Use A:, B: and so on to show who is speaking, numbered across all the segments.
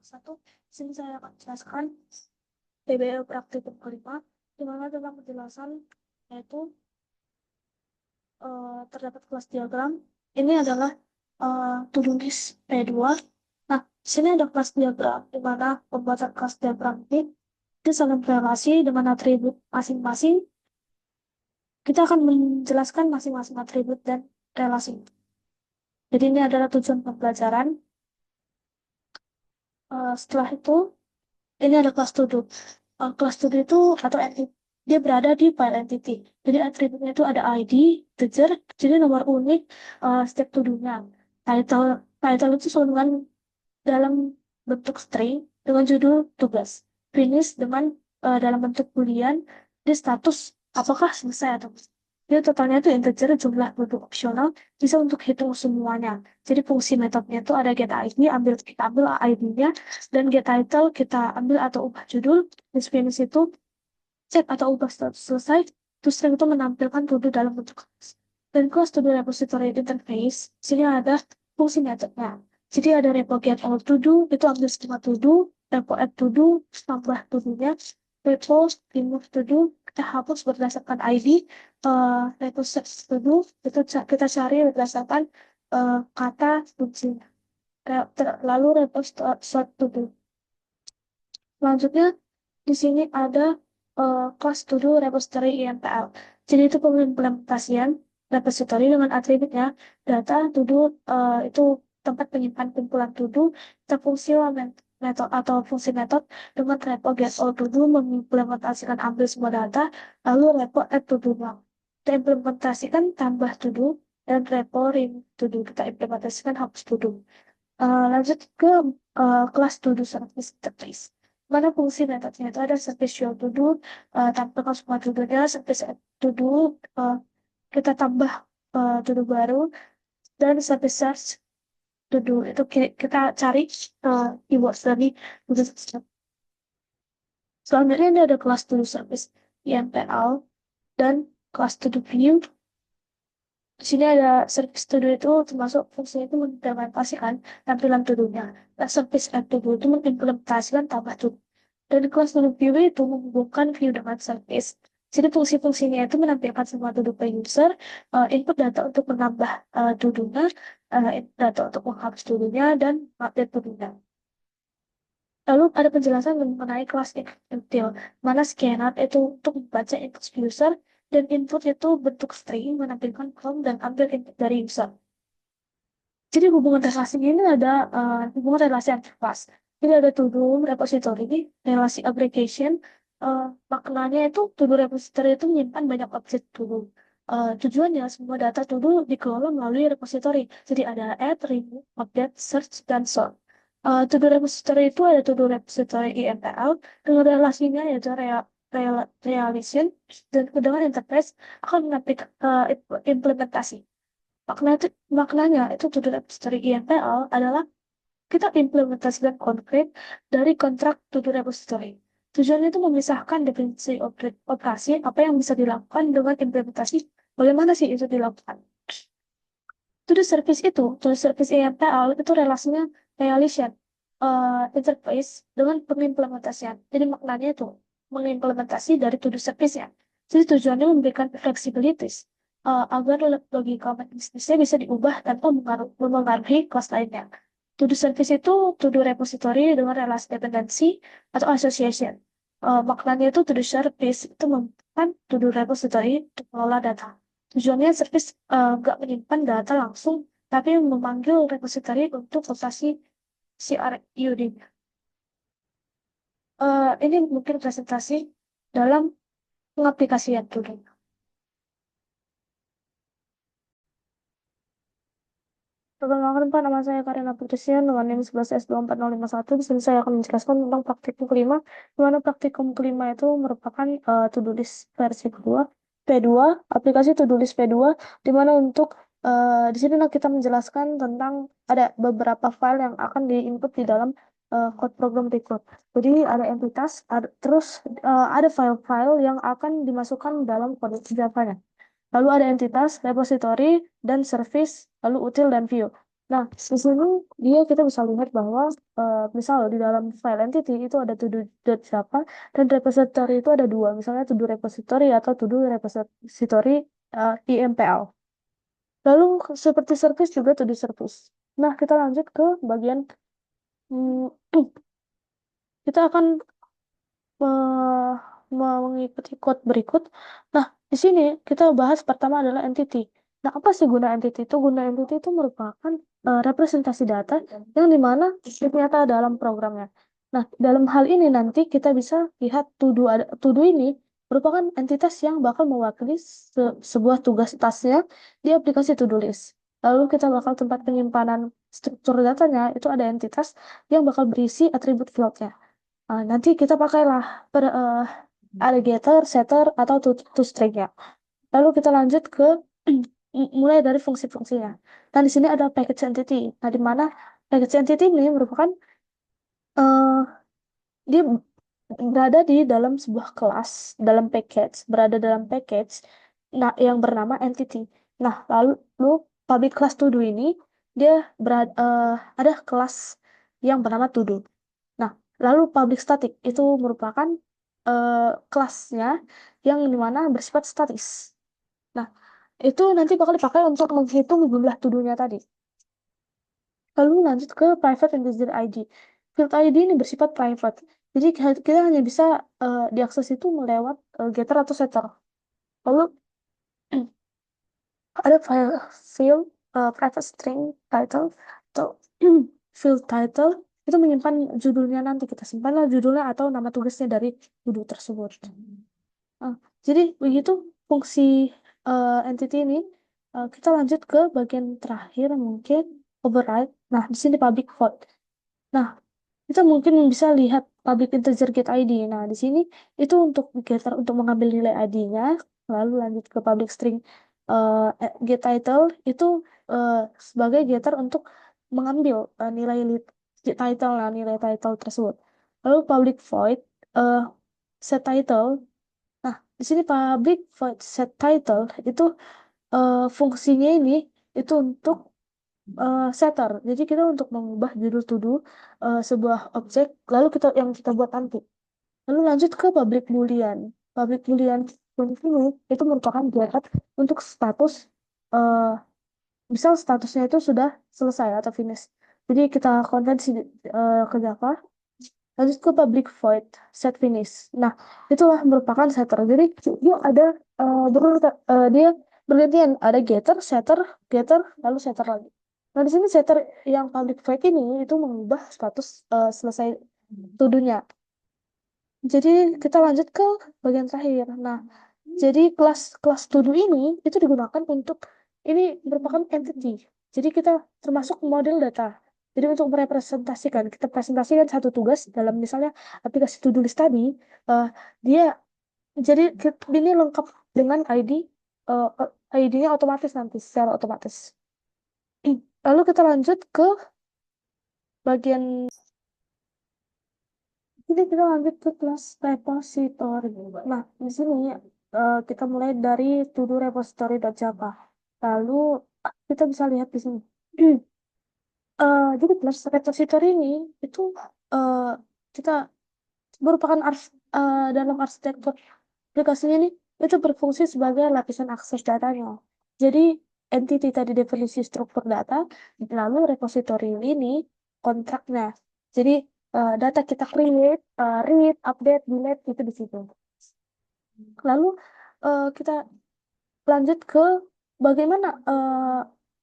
A: Satu, sini saya akan jelaskan PBL praktikum kelima, di mana tentang penjelasan yaitu terdapat kelas diagram. Ini adalah to-do list P2. Nah, di sini ada kelas diagram, di mana pembuatan kelas diagram ini saling berrelasi dengan atribut masing-masing. Kita akan menjelaskan masing-masing atribut dan relasi. Jadi ini adalah tujuan pembelajaran. Setelah itu, ini ada kelas to do. Kelas to do itu atau entity, dia berada di file entity. Jadi atributnya itu ada ID, integer, jadi nomor unik setiap to do-nya. Title itu selalu dengan dalam bentuk string dengan judul tugas. Finish dengan dalam bentuk boolean di status apakah selesai atau tidak. Jadi totalnya itu integer, jumlah bentuk opsional, bisa untuk hitung semuanya. Jadi fungsi metodenya itu ada get ID, kita ambil ID-nya, dan get title kita ambil atau ubah judul. Di finish itu cek atau ubah status selesai. Terus string itu menampilkan to do dalam bentuk kelas. Dan kelas to do repository interface, sini ada fungsi metodenya. Jadi ada repo get all to do, itu ambil semua to do, repo add to do, tambah to do-nya, repo remove to do, kita hapus berdasarkan ID, repo search to do, itu kita cari berdasarkan kata kuncinya. Lalu repo sort to do. Selanjutnya, di sini ada kelas to do repository IMPL. Jadi itu pengimplementasian repository dengan atributnya data to do itu tempat penyimpan kumpulan to do, fungsi metode atau fungsi metode dengan repo get all to do mengimplementasikan ambil semua data, lalu repo add to do. Kita implementasikan tambah to do dan repo remove to do kita implementasikan hapus to do. Lanjut ke kelas to do service interface. Mana fungsi metodenya itu ada service show to do, tampilkan semua to do-nya, service add to do, kita tambah to do baru, dan service search to do itu kita cari keywords dari to do system. Selanjutnya ini ada kelas to do service IMPL dan kelas to do view. Di sini ada service to do itu termasuk fungsinya itu mengimplementasikan tampilan to do-nya. Nah, service add to do itu mengimplementasikan tambah to do. Dan kelas to do view itu menghubungkan view dengan service. Jadi fungsi-fungsinya itu menampilkan semua to do per user, input data untuk menambah to do-nya, input data untuk menghapus to do-nya, dan update to do-nya. Lalu ada penjelasan mengenai kelas input, mana scanner itu untuk membaca input user, dan input itu bentuk string menampilkan from dan ambil input dari user. Jadi hubungan relasinya ini ada hubungan relasi antar kelas. Jadi ada to do repository, relasi aggregation, maknanya itu to do repository itu menyimpan banyak objek to do. Tujuannya semua data to do dikelola melalui repository. Jadi ada add, remove, update, search, dan sort. To do repository itu ada to do repository IMPL dengan relasinya yaitu relation dan dengan interface akan menampilkan implementasi. Maknanya itu to do repository IMPL adalah kita implementasikan konkret dari kontrak to do repository. Tujuannya itu memisahkan definisi operasi apa yang bisa dilakukan dengan implementasi bagaimana sih itu dilakukan. To do service IMPL itu relasinya relation interface dengan pengimplementasian. Jadi maknanya itu mengimplementasi dari to do service-nya. Jadi tujuannya memberikan flexibilities agar logika bisnisnya bisa diubah tanpa mempengaruhi kelas lainnya. To do service itu to do repository dengan relasi dependensi atau association. Maknanya itu to do service itu membutuhkan to do repository untuk mengelola data. Tujuannya service nggak menyimpan data langsung, tapi memanggil repository untuk operasi CRUD. Ini mungkin presentasi dalam pengaplikasian dulu. Perkenalkan Pak, nama saya Karina Putusian dengan NIM 11S24051. Di sini saya akan menjelaskan tentang praktikum kelima, di mana praktikum kelima itu merupakan to-do list versi kedua, P2, aplikasi to-do list P2, di mana untuk di sini kita menjelaskan tentang ada beberapa file yang akan diinput di dalam code program record. Jadi ada entitas, terus ada file-file yang akan dimasukkan dalam kode Java-nya. Lalu ada entitas, repository, dan service, lalu util dan view. Nah, di sini kita bisa lihat bahwa misal di dalam file entity itu ada to-do.java dan repository itu ada dua, misalnya to-do repository atau to-do repository IMPL. Lalu seperti service juga to-do service. Nah, kita lanjut ke bagian hmm, kita akan mengikuti code berikut. Nah, di sini kita bahas pertama adalah entity. Nah, apa sih guna entity itu? Guna entity itu merupakan representasi data yang dimana ternyata dalam programnya. Nah, dalam hal ini nanti kita bisa lihat to do ini merupakan entitas yang bakal mewakili sebuah tugas tasnya di aplikasi to do list. Lalu kita bakal tempat penyimpanan struktur datanya itu ada entitas yang bakal berisi atribut floatnya. Nanti kita pakailah alligator, setter, atau toString ya. Lalu kita lanjut ke mulai dari fungsi-fungsinya. Nah, di sini ada package entity. Nah, di mana package entity ini merupakan eh, dia berada di dalam sebuah kelas, berada dalam package, nah yang bernama entity. Nah, lalu public class to do ini dia ada kelas yang bernama to do. Nah, lalu public static itu merupakan eh, kelasnya yang dimana bersifat statis. Nah, itu nanti bakal dipakai untuk menghitung jumlah to-do-nya tadi. Lalu lanjut ke private integer ID. Field ID ini bersifat private. Jadi kita hanya bisa diakses itu melewat getter atau setter. Lalu ada field private string title atau field title itu menyimpan judulnya, nanti kita simpanlah judulnya atau nama tugasnya dari judul tersebut. Ah, jadi begitu fungsi entity ini. Kita lanjut ke bagian terakhir mungkin override. Nah, di sini public void. Nah, kita mungkin bisa lihat public integer get ID. Nah, di sini itu untuk getter untuk mengambil nilai ID-nya, lalu lanjut ke public string get title itu eh, sebagai getter untuk mengambil nilai title, nah nilai title tersebut. Lalu public void eh, set title. Nah, di sini public void set title itu fungsinya ini itu untuk setter. Jadi kita untuk mengubah judul to do sebuah objek lalu kita buat nanti. Lalu lanjut ke public boolean. Public boolean ini itu merupakan getter untuk status eh, misal statusnya itu sudah selesai atau finish. Jadi kita konversi ke Java. Lanjut ke public void set finish. Nah, itulah merupakan setter. Jadi dia ada dia bergantian, ada getter, lalu setter lagi. Nah, di sini setter yang public void ini itu mengubah status selesai to-do-nya. Jadi kita lanjut ke bagian terakhir. Nah, jadi kelas to do ini itu digunakan untuk ini merupakan entity. Jadi kita termasuk model data. Jadi untuk merepresentasikan, kita presentasikan satu tugas dalam misalnya aplikasi to do list tadi, eh, dia jadi ini lengkap dengan ID, ID-nya otomatis nanti secara otomatis. Lalu kita lanjut ke bagian Jadi kita lanjut ke kelas repository. Nah, di sini kita mulai dari to-do repository.java. Lalu kita bisa lihat di sini. Jadi kelas repository ini itu eh, kita merupakan dalam arsitektur aplikasinya ini itu berfungsi sebagai lapisan akses datanya. Jadi entity tadi definisi struktur data, lalu repository ini kontraknya. Jadi data kita create, read, update, delete itu di situ. Lalu kita lanjut ke bagaimana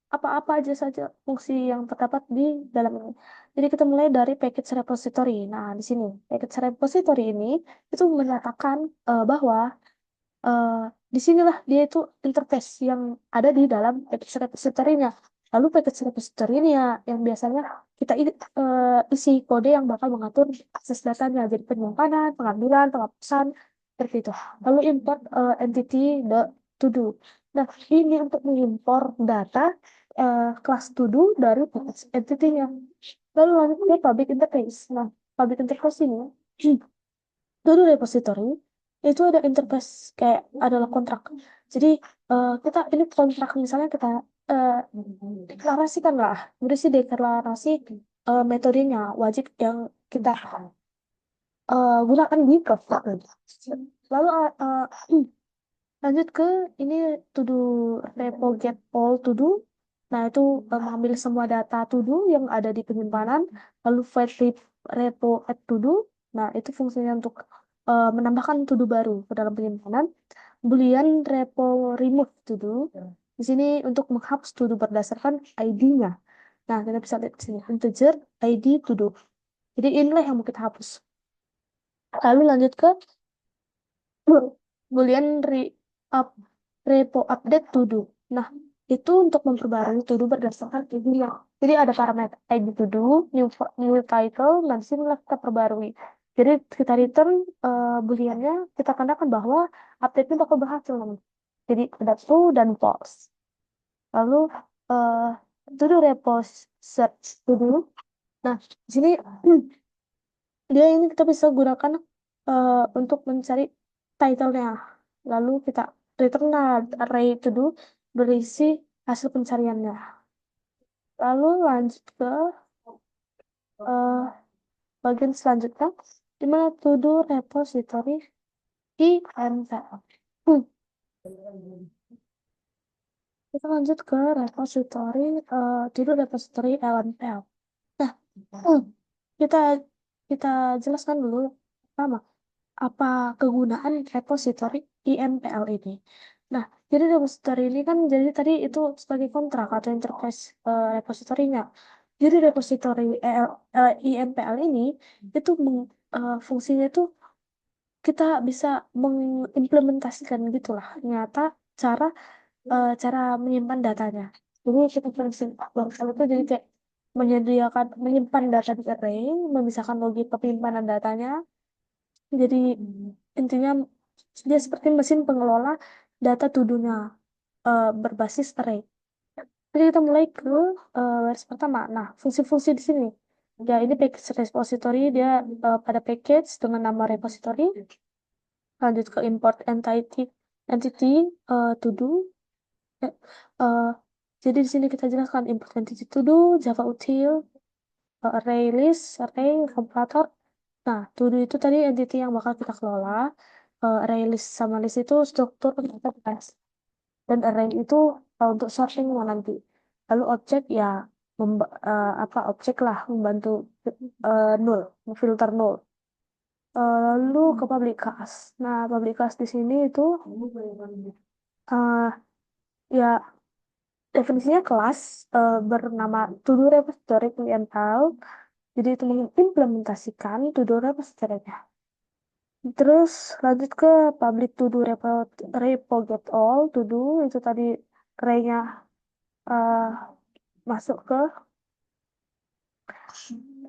A: apa-apa aja saja fungsi yang terdapat di dalam ini. Jadi kita mulai dari package repository. Nah, di sini package repository ini itu menyatakan bahwa eh, di sinilah dia itu interface yang ada di dalam package repository-nya. Lalu package repository ini ya yang biasanya kita isi kode yang bakal mengatur akses datanya, jadi penyimpanan, pengambilan, penghapusan, seperti itu. Lalu import entity to do. Nah, ini untuk mengimpor data kelas to do dari package entity-nya. Lalu lanjut ke public interface. Nah, public interface ini dulu repository itu ada interface kayak adalah kontrak. Jadi kita ini kontrak misalnya kita eh, deklarasikanlah, berisi deklarasi metodenya wajib yang kita gunakan di Kafka. Lalu lanjut ke ini to do repo get all to do. Nah, itu mengambil semua data to do yang ada di penyimpanan, lalu fetch repo add to do. Nah, itu fungsinya untuk menambahkan to do baru ke dalam penyimpanan. Boolean repo remove to do. Di sini untuk menghapus to do berdasarkan ID-nya. Nah, kita bisa lihat di sini integer ID to do. Jadi inilah yang mau kita hapus. Lalu lanjut ke Boolean up, repo update to do. Nah, itu untuk memperbarui to do berdasarkan ID-nya. Jadi ada parameter ID to do, new title, dan sinilah kita perbarui. Jadi kita return booleannya, kita tandakan bahwa update-nya bakal berhasil. Jadi ada true dan false. Lalu to do repo search to do. Nah, di sini dia ini kita bisa gunakan untuk mencari title-nya. Lalu kita return array to do berisi hasil pencariannya. Lalu lanjut ke eh, bagian selanjutnya, di mana to do repository INPL. Kita lanjut ke repository to do repository LNPL. Nah, kita kita jelaskan dulu pertama apa kegunaan repository INPL ini. Nah, jadi repository ini kan jadi tadi itu sebagai kontrak atau interface repositorinya. Jadi repository INPL ini itu fungsinya itu kita bisa mengimplementasikan gitulah nyata cara cara menyimpan datanya. Jadi kita fungsi bangsal itu jadi kayak menyimpan data di array, memisahkan logika penyimpanan datanya. Jadi intinya dia seperti mesin pengelola data tuduhnya berbasis array. Jadi kita mulai ke baris pertama. Nah, fungsi-fungsi di sini. Ya, ini package repository dia pada package dengan nama repository. Lanjut ke import entity to do. Ya, eh, jadi di sini kita jelaskan import entity to do, Java util, array list, array komparator. Nah, to do itu tadi entity yang bakal kita kelola. Array list sama list itu struktur database. Dan array itu untuk sorting nanti. Lalu objek ya apa objek lah membantu null, filter null. Lalu ke public class. Nah, public class di sini itu eh, ya definisinya kelas bernama to-do repository clientele. Jadi itu mengimplementasikan to-do repository-nya. Terus lanjut ke public to-do repo get all to-do itu tadi array-nya eh, masuk ke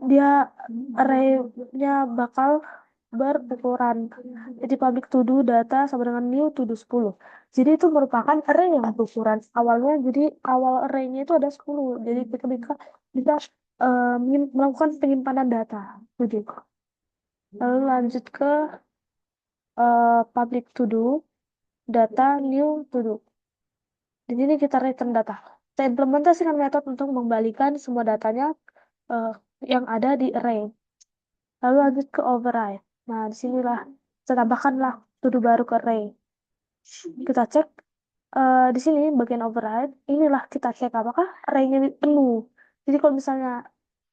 A: dia array-nya bakal berukuran. Jadi public to do data sama dengan new to do 10. Jadi itu merupakan array yang berukuran awalnya. Jadi awal array-nya itu ada 10. Jadi kita bisa melakukan penyimpanan data. Begitu. Lalu lanjut ke public to do data new to do. Di sini kita return data. Kita implementasikan metode untuk membalikan semua datanya eh, yang ada di array. Lalu lanjut ke override. Nah, disinilah kita tambahkanlah to do baru ke array. Kita cek di sini bagian override. Inilah kita cek apakah array-nya penuh. Jadi kalau misalnya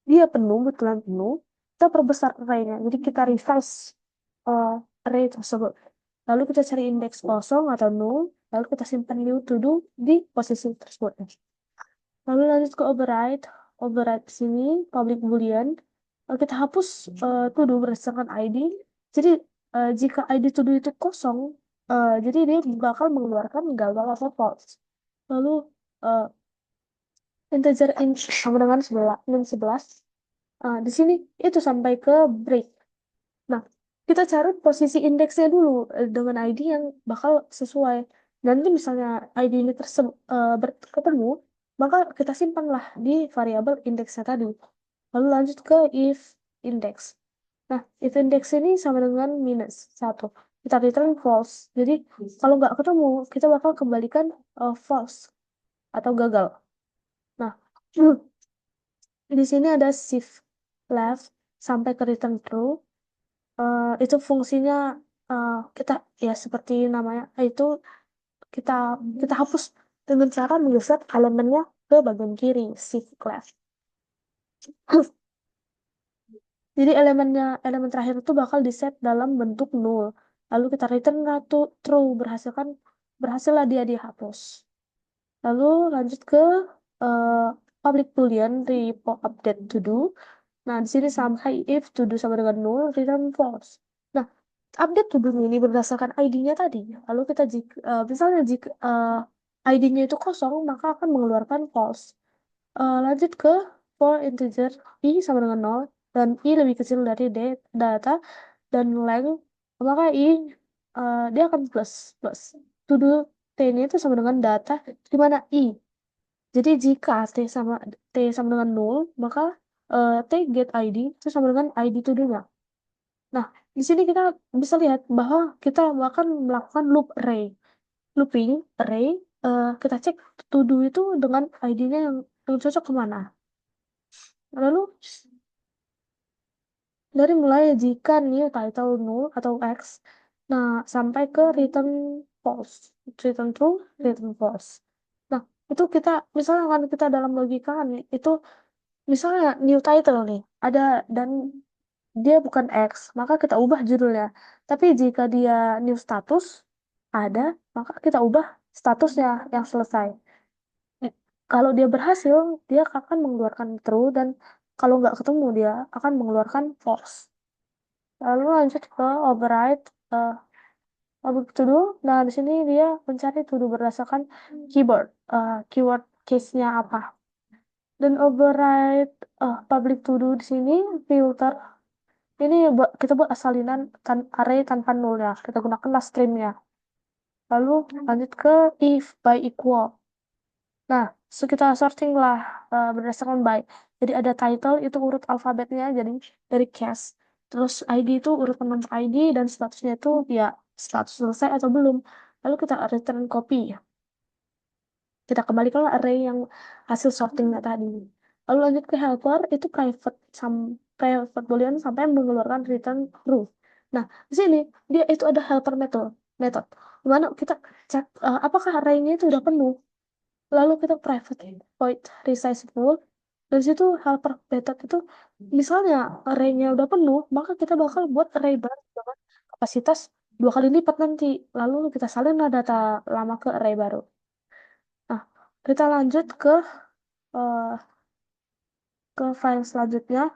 A: dia penuh, betulan penuh, kita perbesar array-nya. Jadi kita resize uh, array tersebut. Lalu kita cari indeks kosong atau null. Lalu kita simpan new to do di posisi tersebut. Lalu lanjut ke override. Override sini public boolean. Lalu kita hapus to do berdasarkan ID. Jadi jika ID to do itu kosong, jadi dia bakal mengeluarkan gagal atau false. Lalu uh, integer int sama dengan 11. Di sini itu sampai ke break. Nah, kita cari posisi indeksnya dulu dengan ID yang bakal sesuai. Nanti misalnya ID ini ketemu, maka kita simpanlah di variabel indeksnya tadi. Lalu lanjut ke if index. Nah, if index ini sama dengan -1. Kita return false. Jadi, kalau nggak ketemu, kita bakal kembalikan false. atau gagal. Nah, di sini ada shift left sampai ke return true. Itu fungsinya kita ya seperti namanya itu kita kita hapus dengan cara menggeser elemennya ke bagian kiri, shift left. Jadi elemen terakhir itu bakal di-set dalam bentuk null. Lalu kita return true, berhasillah dia dihapus. Lalu lanjut ke uh, public boolean repo update to do. Nah, di sini sampai if to do sama dengan null, return false. Nah, update to do ini berdasarkan ID-nya tadi. Lalu kita misalnya jika ID-nya itu kosong, maka akan mengeluarkan false. Lanjut ke for integer i sama dengan 0 dan i lebih kecil dari data dan length, maka i dia akan plus plus. To do t ini itu sama dengan data di mana i. Jadi jika t sama dengan 0, maka t get id itu sama dengan id to do-nya. Nah, di sini kita bisa lihat bahwa kita akan melakukan looping array. Kita cek to do itu dengan id-nya yang cocok kemana. Lalu dari mulai jika new title null atau x, nah sampai ke return false, return true, return false. Nah, itu kita misalnya kan kita dalam logika kan itu misalnya new title nih ada dan dia bukan x, maka kita ubah judulnya. Tapi jika dia new status ada, maka kita ubah statusnya yang selesai. Kalau dia berhasil, dia akan mengeluarkan true dan kalau nggak ketemu dia akan mengeluarkan false. Lalu lanjut ke override object to do. Nah, di sini dia mencari to do berdasarkan keyword case-nya apa. Dan override public to do di sini filter. Ini kita buat salinan array tanpa null ya. Kita gunakan stringnya. Lalu lanjut ke if by equal. Nah, kita sorting lah berdasarkan by. Jadi ada title itu urut alfabetnya jadi dari case. Terus ID itu urut nomor ID dan statusnya itu ya status selesai atau belum. Lalu kita return copy. Kita kembalikan array yang hasil sortingnya tadi. Lalu lanjut ke helper itu private boolean sampai mengeluarkan return true. Nah, di sini dia itu ada helper method. Dimana kita cek apakah array-nya itu udah penuh. Lalu kita private void resize full. Dari situ helper method itu misalnya array-nya udah penuh, maka kita bakal buat array baru dengan kapasitas 2 kali lipat nanti. Lalu kita salinlah data lama ke array baru. Nah, kita lanjut eh, ke file selanjutnya.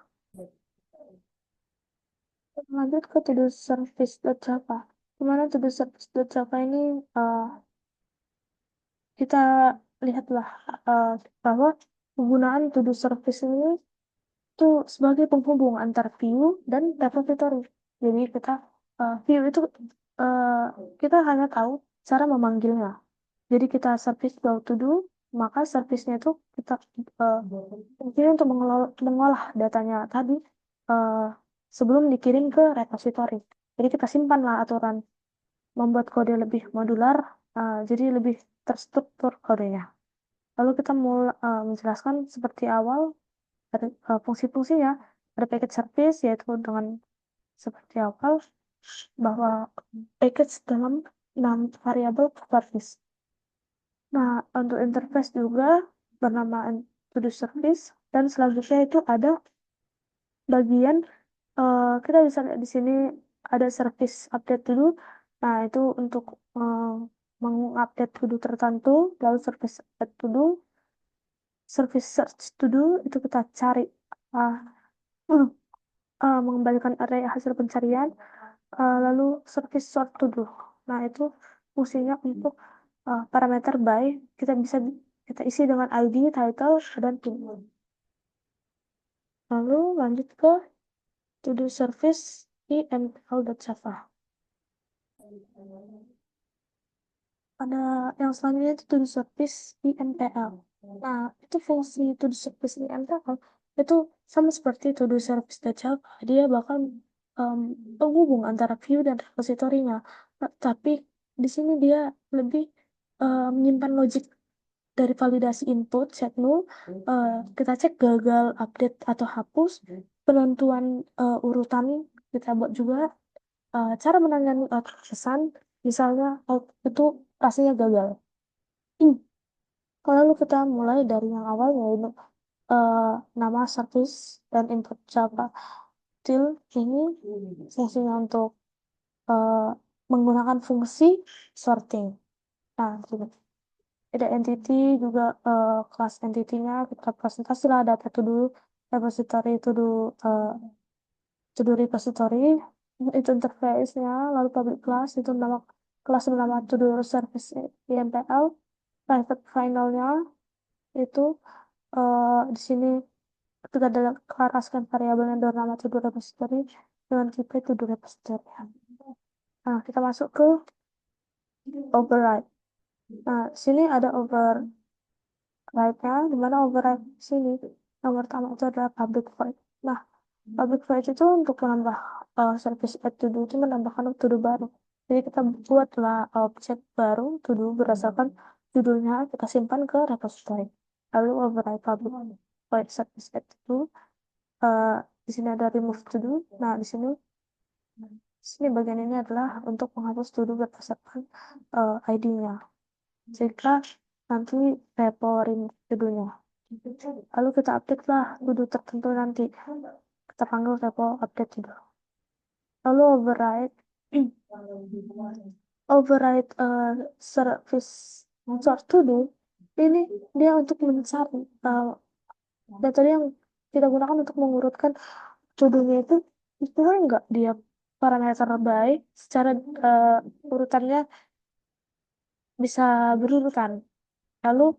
A: Lanjut ke to do service.java. Dimana to do service.java ini kita lihatlah bahwa penggunaan to do service ini itu sebagai penghubung antar view dan repository. Jadi view itu uh, kita hanya tahu cara memanggilnya. Jadi kita service to do, maka service-nya itu kita mungkin untuk mengolah datanya tadi uh, sebelum dikirim ke repository. Jadi kita simpanlah aturan membuat kode lebih modular, jadi lebih terstruktur kodenya. Lalu kita mulai menjelaskan seperti awal ada fungsi-fungsinya, ada package service yaitu dengan seperti awal bahwa package dalam variabel service. Nah, untuk interface juga bernama to-do service dan selanjutnya itu ada bagian kita bisa lihat di sini ada service update dulu. Nah, itu untuk mengupdate to do tertentu, lalu service update to do, service search to do itu kita cari uh, mengembalikan array hasil pencarian, lalu service sort to do. Nah, itu fungsinya untuk parameter by kita isi dengan ID, title, dan tujuan. Lalu lanjut ke to do service impl.java. Ada yang selanjutnya itu to do service impl. Nah, itu fungsi to do service impl itu sama seperti to do service Java. Dia bakal penghubung antara view dan repository-nya. Tapi di sini dia lebih menyimpan logic dari validasi input set null, kita cek gagal update atau hapus, penentuan urutan kita buat juga, cara menangani pesan, misalnya itu rasanya gagal. Lalu kita mulai dari yang awal yaitu nama service dan input Java till ini fungsinya untuk menggunakan fungsi sorting. Nah, gitu. Ada entity juga, kelas entity-nya kita presentasi lah data to do repository to do repository itu interface-nya, lalu public class itu nama kelas bernama to do service IMPL, private final-nya itu di sini kita deklarasikan variabelnya bernama to do repository dengan tipe to do repository. Nah, kita masuk ke override. Nah, sini ada override-nya, di mana override sini yang pertama itu adalah public void. Nah, public void itu untuk menambah service add to do itu menambahkan to do baru. Jadi kita buatlah objek baru to do berdasarkan judulnya kita simpan ke repository. Lalu override public void service add to do. Di sini ada remove to do. Nah, di sini bagian ini adalah untuk menghapus to do berdasarkan ID-nya. Jika nanti repo remove to do-nya. Lalu kita update lah to do tertentu nanti. Kita panggil repo update to do. Lalu override service sort to do ini dia untuk mencari dan tadi yang kita gunakan untuk mengurutkan to do-nya itu sesuai enggak dia parameter baik secara urutannya bisa berurutan. Lalu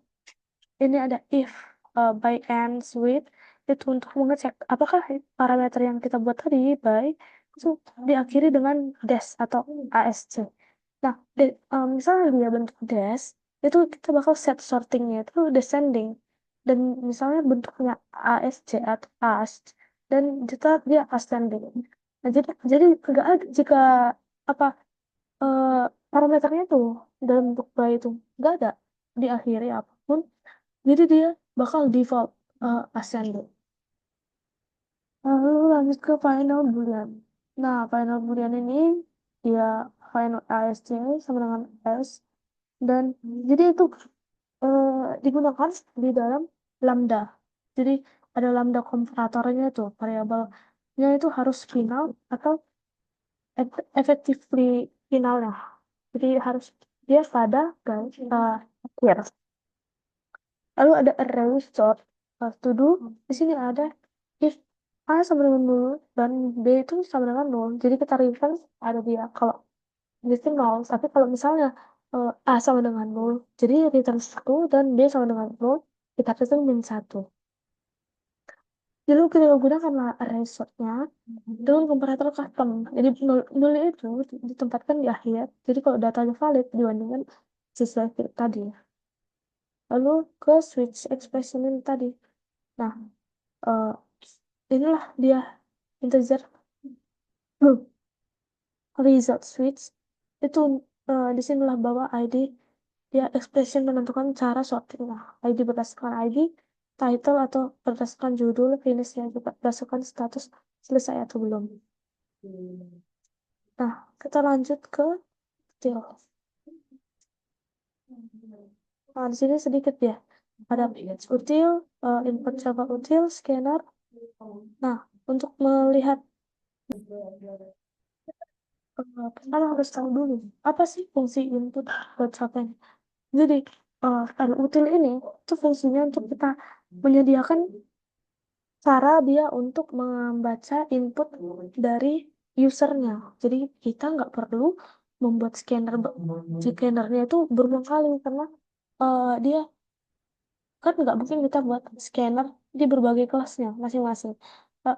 A: ini ada if by ends with itu untuk mengecek apakah parameter yang kita buat tadi baik itu diakhiri dengan dash atau ASC. Nah, misalnya dia bentuk dash, itu kita bakal set sortingnya itu descending. Dan misalnya bentuknya ASC atau ASC, dan dia ascending. Nah, jadi nggak ada jika apa parameternya tuh dalam bentuk by itu nggak ada diakhiri apapun, jadi dia bakal default ascending. Lalu lanjut ke final boolean. Nah, final boolean ini dia final ASC sama dengan S dan jadi itu digunakan di dalam lambda. Jadi ada lambda komparatornya itu variabelnya itu harus final atau effectively finalnya. Jadi harus dia pada akhir. Lalu ada array sort to do. Di sini ada if A sama dengan 0 dan B itu sama dengan 0. Jadi kita return ada dia. Kalau di sini 0. Tapi kalau misalnya A sama dengan 0, jadi return 1 dan B sama dengan 0, kita return min 1. Jadi kita gunakan array sortnya dengan komparator custom. Jadi 0 itu ditempatkan di akhir. Jadi kalau datanya valid dibandingkan sesuai tadi. Lalu ke switch expression ini tadi. Nah, inilah dia integer result switch itu disinilah bahwa ID dia expression menentukan cara sortingnya. ID berdasarkan ID, title atau berdasarkan judul, finishnya juga berdasarkan status selesai atau belum. Nah, kita lanjut ke util. Nah, di sini sedikit ya. Ada util, input Java util, scanner. Nah, untuk melihat kita harus tahu dulu apa sih fungsi input buat Java ini. Jadi file util ini itu fungsinya untuk kita menyediakan cara dia untuk membaca input dari usernya. Jadi kita nggak perlu membuat scannernya itu berulang kali karena dia kan nggak mungkin kita buat scanner di berbagai kelasnya masing-masing.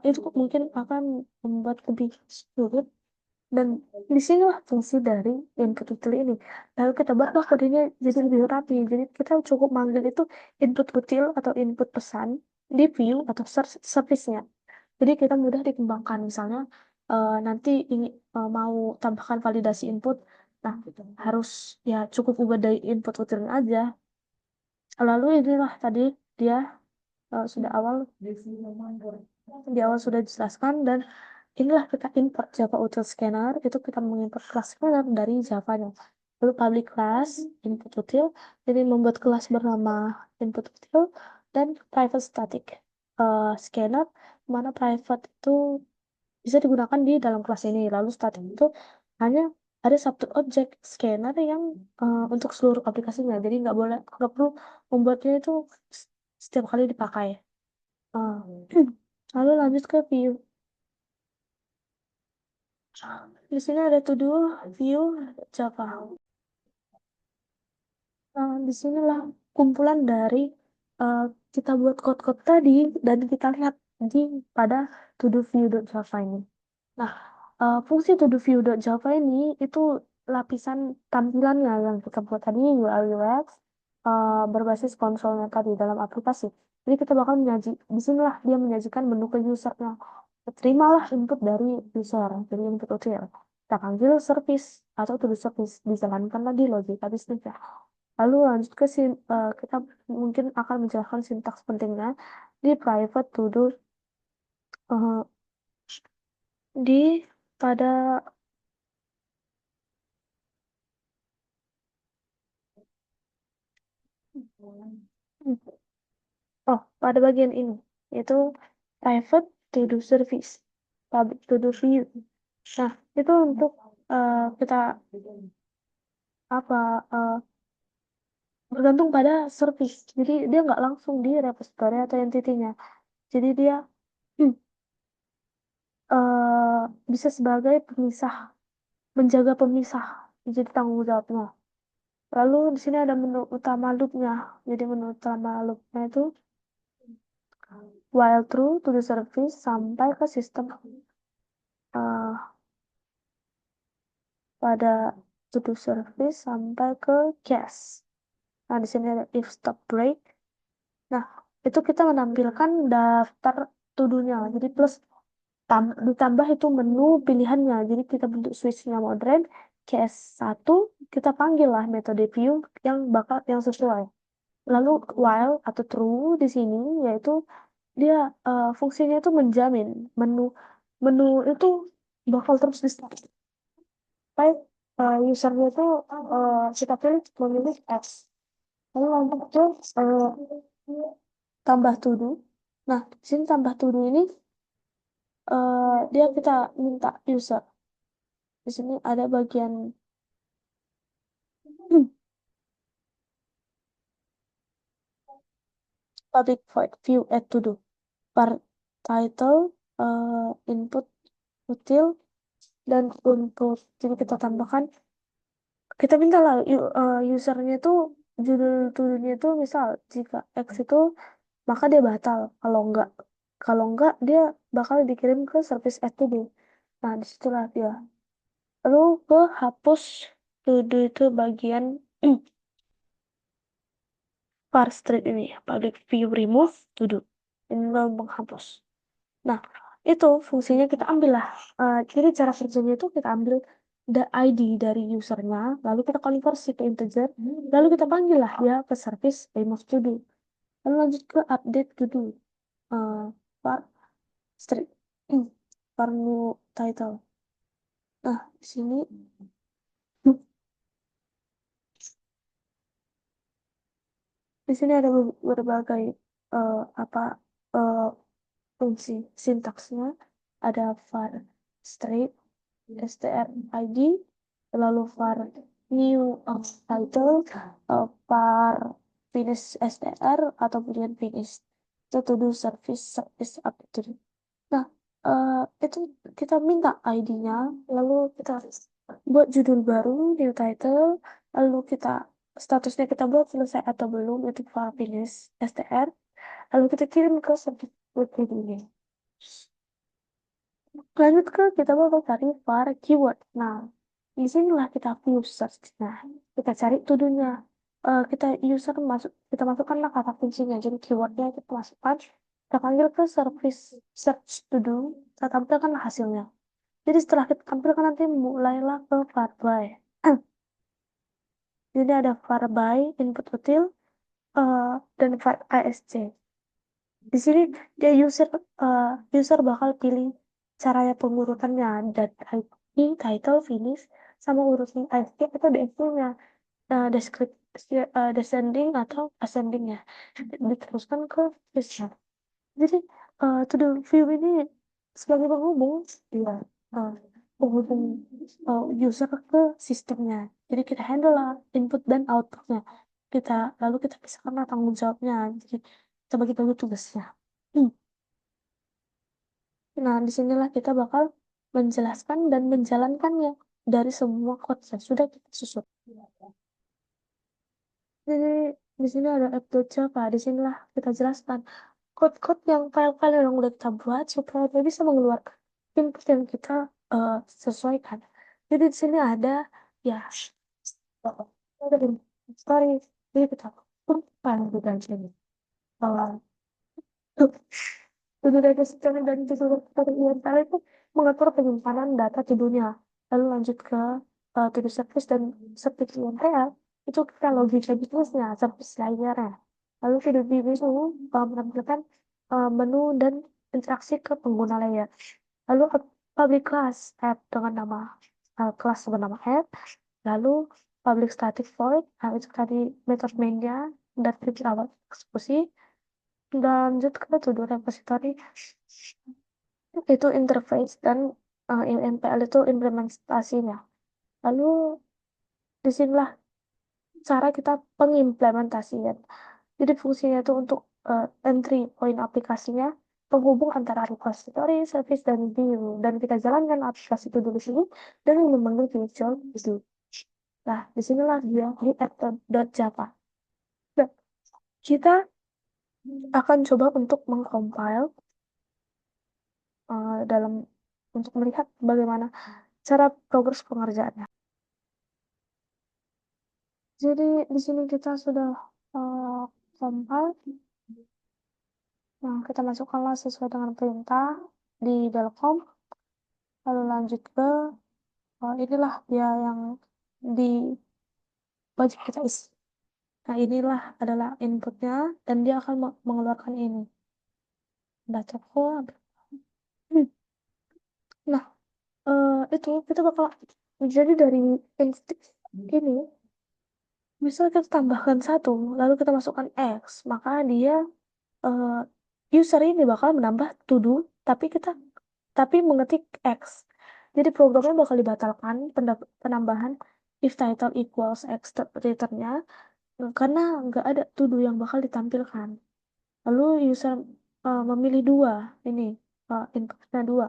A: Itu mungkin akan membuat lebih sulit dan disinilah fungsi dari input util ini. Lalu kita buatlah kodenya jadi lebih rapi. Jadi kita cukup manggil itu input util atau input pesan di view atau service-nya. Jadi kita mudah dikembangkan. Misalnya nanti ini mau tambahkan validasi input, nah harus ya cukup ubah dari input util aja. Lalu inilah tadi dia sudah awal di awal sudah dijelaskan, dan inilah kita import Java Util Scanner. Itu kita mengimport kelas scanner dari Java-nya. Lalu public class input util, jadi membuat kelas bernama input util, dan private static scanner, mana private itu bisa digunakan di dalam kelas ini. Lalu static itu hanya ada satu objek scanner yang untuk seluruh aplikasinya. Jadi nggak perlu membuatnya itu setiap kali dipakai. Uh, Lalu lanjut ke view. Di sini ada to do view Java. Nah, di sinilah kumpulan dari uh, kita buat code-code tadi dan kita lihat di pada to do view.java ini. Nah, fungsi to do view.java ini itu lapisan tampilannya yang kita buat tadi UI UX berbasis konsolnya tadi dalam aplikasi. Jadi kita bakal di sinilah dia menyajikan menu ke usernya. Terimalah input dari user, jadi input OTL. Kita panggil service atau to do service, dijalankan lagi logika bisnisnya. Lalu lanjut ke kita mungkin akan menjelaskan sintaks pentingnya di private to do eh, di pada pada bagian ini yaitu private to do service, public to do view. Nah, itu untuk kita apa bergantung pada service. Jadi dia nggak langsung di repository atau entity-nya. Jadi dia bisa sebagai pemisah, menjaga pemisah. Jadi tanggung jawabnya. Lalu di sini ada menu utama loop-nya. Jadi menu utama loop-nya itu while true to the service sampai ke sistem uh, pada to do service sampai ke case. Nah, di sini ada if stop break. Nah, itu kita menampilkan daftar to-do-nya. Jadi plus ditambah itu menu pilihannya. Jadi kita bentuk switch-nya modern, case 1, kita panggil lah metode view yang sesuai. Lalu while atau true di sini yaitu dia fungsinya itu menjamin menu menu itu bakal terus di start sampai usernya itu kita pilih memilih X. Lalu untuk itu tambah to do. Nah, di sini tambah to do ini dia kita minta user. Di sini ada bagian public void view add to do. Per title, input util, dan untuk jadi kita tambahkan, kita minta lah usernya itu judul to-do-nya itu misal jika X itu maka dia batal, kalau enggak dia bakal dikirim ke service add to do. Nah, disitulah dia. Lalu ke hapus to do itu bagian var street ini, public view remove to do. Ini mau menghapus. Nah, itu fungsinya kita ambil lah. Jadi cara kerjanya itu kita ambil the ID dari usernya, lalu kita konversi ke integer, lalu kita panggil lah dia ke service remove to do. Lalu lanjut ke update to do. Uh, var street, var new title. Nah, di sini ada berbagai apa uh, fungsi sintaksnya. Ada var straight str id, lalu var new title, var finish str atau kemudian finish itu to do service update. Nah, itu kita minta ID-nya, lalu kita buat judul baru, new title, lalu statusnya kita buat selesai atau belum, itu var finish str, lalu kita kirim ke service ini. Lanjut ke kita bakal cari var keyword. Nah, di sinilah kita view search. Nah, kita cari to-do-nya. Kita masukkanlah kata kuncinya. Jadi keywordnya kita masukkan. Kita panggil ke service search to-do. Kita tampilkan hasilnya. Jadi setelah kita tampilkan nanti mulailah ke var by. Jadi ada var by input util. dan file ASC. Di sini dia user bakal pilih caranya pengurutannya dan title, finish, sama urutan ASC atau DSC-nya, descending atau ascending ya, diteruskan ke finish. Jadi to the view ini sebagai penghubung, ya, penghubung user ke sistemnya. Jadi kita handle lah input dan outputnya. Lalu kita pisahkan lah tanggung jawabnya. Jadi kita bagi-bagi tugasnya. Hmm. Nah, disinilah kita bakal menjelaskan dan menjalankannya dari semua code yang sudah kita susun. Jadi di sini ada app.java. Di sinilah kita jelaskan code-code yang file-file yang udah kita buat supaya dia bisa mengeluarkan input yang kita sesuaikan. Jadi di sini ada ya ada story. Jadi kita file di dalam sini. Tujuh data sistem dan tujuh data itu mengatur penyimpanan data di dunia. Lalu lanjut ke tujuh service dan service UMTL itu kita logika bisnisnya, service layarnya. Lalu tujuh DB itu menampilkan menu dan interaksi ke pengguna layer. Lalu public class app dengan nama kelas bernama app. Lalu public static void, itu tadi metode mainnya dan titik awal eksekusi. Lanjut ke to-do repository itu interface dan MPL itu implementasinya. Lalu disinilah cara kita pengimplementasian. Jadi fungsinya itu untuk entry point aplikasinya, penghubung antara repository, service, dan view. Dan kita jalankan aplikasi itu dulu sini dan memanggil visual itu. Nah, disinilah dia di app.java. Nah, kita akan coba untuk mengcompile dalam untuk melihat bagaimana cara progres pengerjaannya. Jadi di sini kita sudah compile. Nah, kita masukkanlah sesuai dengan perintah di Belcom. Lalu lanjut ke inilah dia yang di wajib kita isi. Nah, inilah adalah inputnya dan dia akan mengeluarkan ini. Baca kok. Nah, itu kita bakal jadi dari ini misal kita tambahkan 1 lalu kita masukkan X, maka dia user ini bakal menambah to do tapi mengetik X. Jadi programnya bakal dibatalkan penambahan if title equals X returnnya karena nggak ada to do yang bakal ditampilkan. Lalu user memilih 2 ini inputnya 2.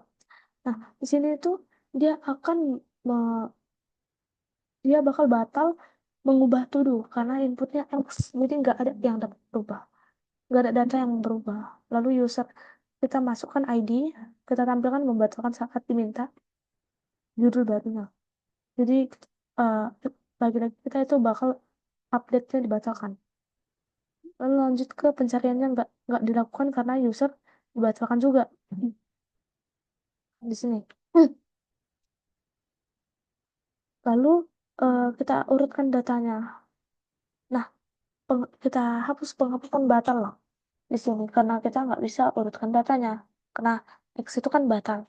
A: Nah, di sini tuh dia akan dia bakal batal mengubah to do karena inputnya X. Jadi nggak ada yang dapat berubah. Nggak ada data yang berubah. Lalu user kita masukkan ID, kita tampilkan membatalkan saat diminta judul barunya. Jadi uh, lagi-lagi kita itu bakal update-nya dibatalkan. Lalu lanjut ke pencariannya nggak dilakukan karena user dibatalkan juga di sini. Lalu kita urutkan datanya. Nah, kita hapus penghapusan batal lah di sini karena kita nggak bisa urutkan datanya karena X itu kan batal.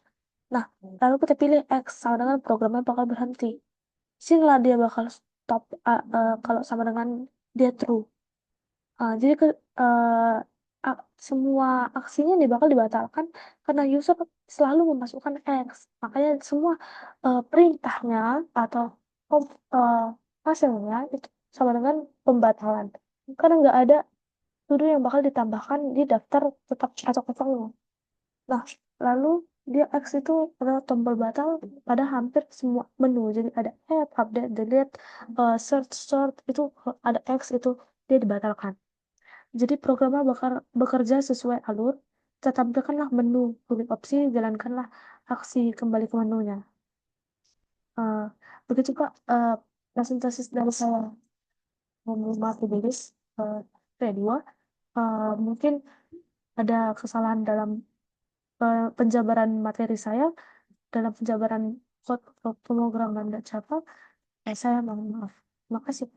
A: Nah, lalu kita pilih X sama dengan programnya bakal berhenti. Sinilah dia bakal stop kalau sama dengan dia true. Jadi semua aksinya nih bakal dibatalkan karena user selalu memasukkan X. Makanya semua perintahnya atau uh, hasilnya itu sama dengan pembatalan. Karena nggak ada to-do yang bakal ditambahkan di daftar tetap atau kosongnya. Nah, lalu dia X itu adalah tombol batal pada hampir semua menu. Jadi ada add, update, delete, search, sort, itu ada X itu dia dibatalkan. Jadi programnya bakal bekerja sesuai alur. Kita tampilkanlah menu, pilih opsi, jalankanlah aksi kembali ke menunya. Uh, Begitu Kak, presentasi dari saya membuat Fidelis V2. Mungkin ada kesalahan dalam penjabaran materi saya, dalam penjabaran code pemrograman dan Java. Saya mohon maaf. Terima kasih.